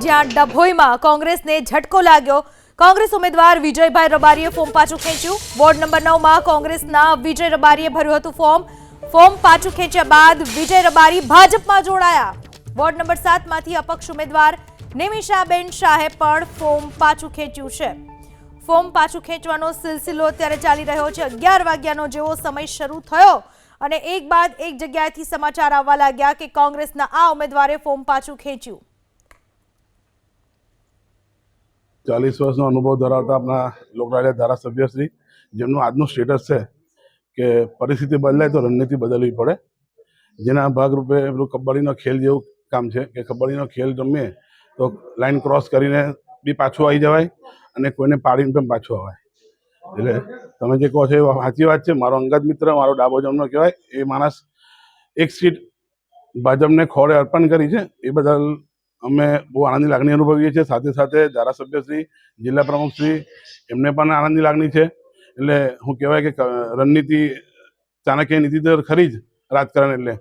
જ્યાં ડભોઈમાં કોંગ્રેસને ઝટકો લાગ્યો। કોંગ્રેસ ઉમેદવાર વિજયભાઈ રબારીએ ફોર્મ પાછું ખેંચ્યું। વોર્ડ નંબર 9માં કોંગ્રેસના વિજય રબારીએ ભર્યું હતું ફોર્મ પાછું ખેંચ્યા બાદ વિજય રબારી ભાજપમાં જોડાયા। વોર્ડ નંબર 7માંથી અપક્ષ ઉમેદવાર નિમિષાબેન શાહે પણ ફોર્મ પાછું ખેંચ્યું છે। ફોર્મ પાછું ખેંચવાનો સિલસિલો અત્યારે ચાલી રહ્યો છે। 11 વાગ્યાનો જેવો સમય શરૂ થયો અને એક બાદ એક જગ્યાએથી સમાચાર આવવા લાગ્યા કે કોંગ્રેસના આ ઉમેદવારે ફોર્મ પાછું ખેંચ્યું। 40 વર્ષનો અનુભવ ધરાવતા આપણા લોકલાડીલા ધારાસભ્યશ્રી જેમનું આજનું સ્ટેટસ છે કે પરિસ્થિતિ બદલાય તો રણનીતિ બદલવી પડે, જેના ભાગરૂપે પેલું કબડ્ડીનો ખેલ જેવું કામ છે કે કબડ્ડીનો ખેલ રમીએ તો લાઈન ક્રોસ કરીને બી પાછું આવી જવાય અને કોઈને પાડીને પણ પાછું અવાય। એટલે તમે જે કહો છો એ સાચી વાત છે। મારો અંગત મિત્ર, મારો ડાબો જમનો કહેવાય, એ માણસ એક સીટ ભાજપને ખોળે અર્પણ કરી છે, એ બદલ અમે બહુ આનંદની લાગણી અનુભવીએ છીએ। સાથે સાથે ધારાસભ્યશ્રી, જિલ્લા પ્રમુખશ્રી એમને પણ આનંદની લાગણી છે। એટલે હું કહેવાય કે રણનીતિ ચાણક્ય નીતિ તો ખરી જ રાજકારણ એટલે,